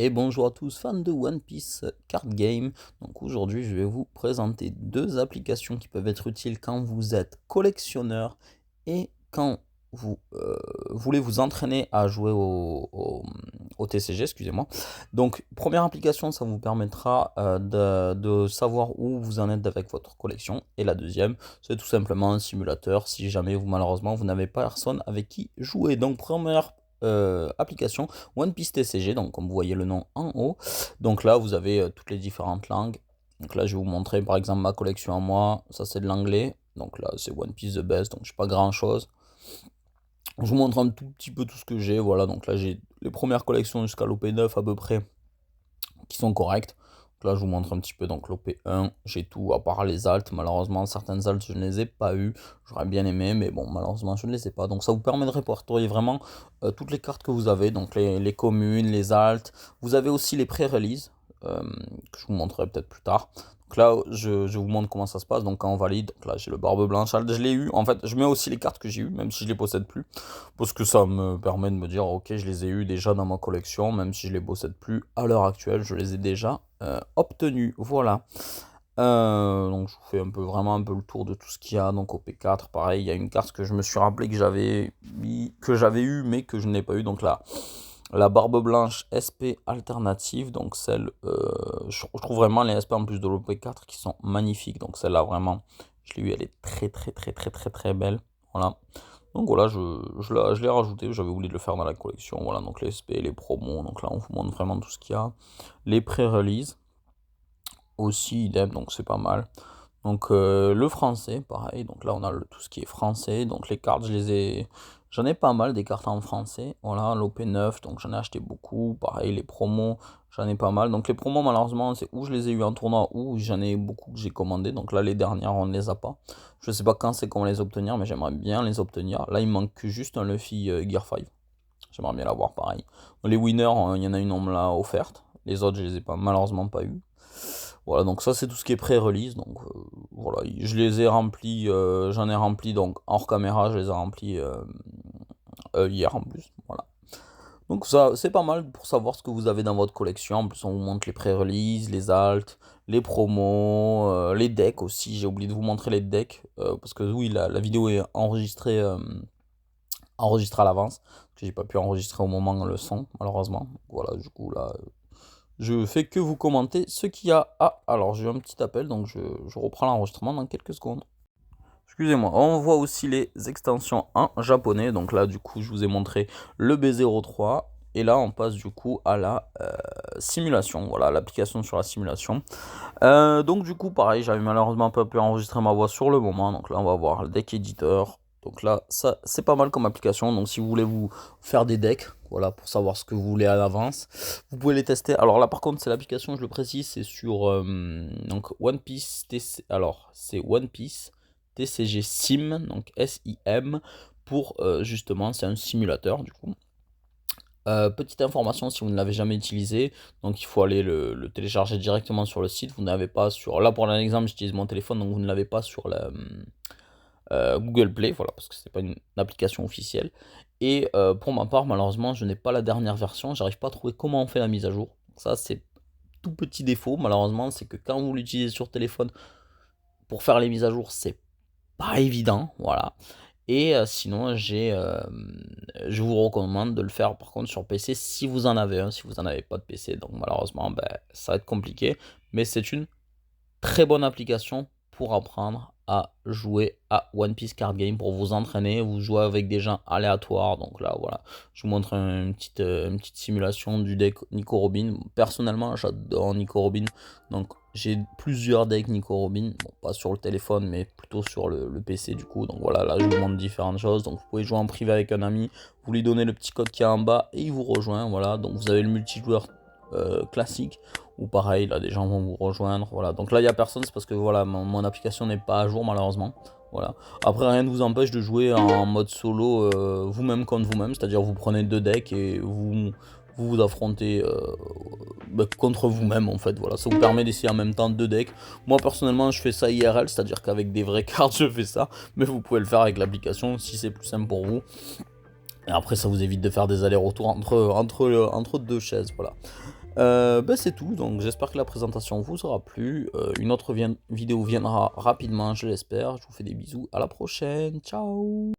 Et bonjour à tous fans de One Piece Card Game. Donc aujourd'hui je vais vous présenter deux applications qui peuvent être utiles quand vous êtes collectionneur et quand vous voulez vous entraîner à jouer au TCG, excusez-moi. Donc première application, ça vous permettra de savoir où vous en êtes avec votre collection. Et la deuxième, c'est tout simplement un simulateur si jamais malheureusement vous n'avez pas personne avec qui jouer. Donc première application One Piece TCG, donc comme vous voyez le nom en haut. Donc là vous avez toutes les différentes langues. Donc là je vais vous montrer par exemple ma collection à moi, ça c'est de l'anglais. Donc là c'est One Piece The Best, donc je sais pas grand chose. Je vous montre un tout petit peu tout ce que j'ai, voilà. Donc là j'ai les premières collections jusqu'à l'OP9 à peu près qui sont correctes. Donc là, je vous montre un petit peu. Donc, l'OP1, j'ai tout, à part les alts. Malheureusement, certaines alts, je ne les ai pas eues. J'aurais bien aimé, mais bon, malheureusement, je ne les ai pas. Donc, ça vous permet de répertorier vraiment toutes les cartes que vous avez. Donc, les communes, les alts. Vous avez aussi les pré-release, que je vous montrerai peut-être plus tard. Donc là, je vous montre comment ça se passe. Donc, quand on valide, donc là, j'ai le Barbe Blanche Alt, je l'ai eu. En fait, je mets aussi les cartes que j'ai eues, même si je les possède plus. Parce que ça me permet de me dire, ok, je les ai eues déjà dans ma collection, même si je les possède plus à l'heure actuelle, je les ai déjà obtenus. Voilà. Donc je vous fais vraiment un peu le tour de tout ce qu'il y a. Donc au P4, pareil, il y a une carte que je me suis rappelé que j'avais eu, mais que je n'ai pas eu. Donc là, la Barbe Blanche SP alternative, donc celle, je trouve vraiment les SP en plus de l'OP4 qui sont magnifiques. Donc celle-là, vraiment, je l'ai eu, elle est très très très très très très belle. Voilà. Donc voilà, je l'ai rajouté, j'avais oublié de le faire dans la collection. Voilà, donc les SP, les promos, donc là on vous montre vraiment tout ce qu'il y a. Les pré-release, aussi idem, donc c'est pas mal. Donc le français, pareil, donc là on a tout ce qui est français, donc les cartes, j'en ai pas mal des cartes en français, voilà, l'OP9, donc j'en ai acheté beaucoup, pareil, les promos, j'en ai pas mal, donc les promos malheureusement c'est où je les ai eu en tournoi ou j'en ai beaucoup que j'ai commandé, donc là les dernières on ne les a pas, je sais pas quand c'est qu'on va les obtenir, mais j'aimerais bien les obtenir, là il manque que juste un Luffy Gear 5, j'aimerais bien l'avoir pareil, les winners, il y en a une on me l'a offerte, les autres je les ai pas malheureusement pas eu. Voilà, donc ça c'est tout ce qui est pré-release, donc voilà, je les ai remplis, j'en ai rempli donc hors caméra, je les ai remplis hier en plus, voilà. Donc ça c'est pas mal pour savoir ce que vous avez dans votre collection, en plus on vous montre les pré-release, les alts, les promos, les decks aussi, j'ai oublié de vous montrer les decks, parce que oui la vidéo est enregistrée à l'avance, parce que j'ai pas pu enregistrer au moment le son, malheureusement, voilà, du coup là... Je fais que vous commenter ce qu'il y a. Ah, alors j'ai eu un petit appel, donc je reprends l'enregistrement dans quelques secondes. Excusez-moi, on voit aussi les extensions en japonais. Donc là, du coup, je vous ai montré le B03. Et là, on passe du coup à la simulation. Voilà, l'application sur la simulation. Donc du coup, pareil, j'avais malheureusement pas pu enregistrer ma voix sur le moment. Donc là, on va voir le deck editor. Donc là, ça, c'est pas mal comme application. Donc si vous voulez vous faire des decks, voilà, pour savoir ce que vous voulez à l'avance, vous pouvez les tester. Alors là, par contre, c'est l'application, je le précise, c'est sur donc One Piece TC. Alors, c'est One Piece TCG Sim, donc SIM, pour justement, c'est un simulateur du coup. Petite information si vous ne l'avez jamais utilisé, donc il faut aller le télécharger directement sur le site. Vous n'avez pas sur. Là pour l'exemple, j'utilise mon téléphone, donc vous ne l'avez pas sur la Google Play, voilà, parce que c'est pas une application officielle. Et pour ma part, malheureusement, je n'ai pas la dernière version, j'arrive pas à trouver comment on fait la mise à jour. Ça, c'est tout petit défaut, malheureusement, c'est que quand vous l'utilisez sur téléphone pour faire les mises à jour, c'est pas évident, voilà. Et sinon, je vous recommande de le faire par contre sur PC si vous en avez un, si vous n'en avez pas de PC. Donc malheureusement, ben, ça va être compliqué. Mais c'est une très bonne application pour apprendre à jouer à One Piece Card Game, pour vous entraîner. Vous jouez avec des gens aléatoires. Donc là, voilà, je vous montre une petite simulation du deck Nico Robin. Personnellement, j'adore Nico Robin. Donc j'ai plusieurs decks Nico Robin. Bon, pas sur le téléphone, mais plutôt sur le PC du coup. Donc voilà, là je vous montre différentes choses. Donc vous pouvez jouer en privé avec un ami. Vous lui donnez le petit code qui est en bas et il vous rejoint. Voilà, donc vous avez le multijoueur classique, ou pareil, là des gens vont vous rejoindre, voilà. Donc là il n'y a personne, c'est parce que voilà, mon application n'est pas à jour malheureusement. Voilà. Après rien ne vous empêche de jouer en mode solo vous-même contre vous-même, c'est-à-dire vous prenez deux decks et vous affrontez contre vous-même en fait, voilà. Ça vous permet d'essayer en même temps deux decks. Moi personnellement je fais ça IRL, c'est-à-dire qu'avec des vraies cartes je fais ça, mais vous pouvez le faire avec l'application si c'est plus simple pour vous. Et après ça vous évite de faire des allers-retours entre deux chaises, voilà. Bah, c'est tout, donc j'espère que la présentation vous aura plu. Une autre vidéo viendra rapidement, je l'espère. Je vous fais des bisous, à la prochaine, ciao!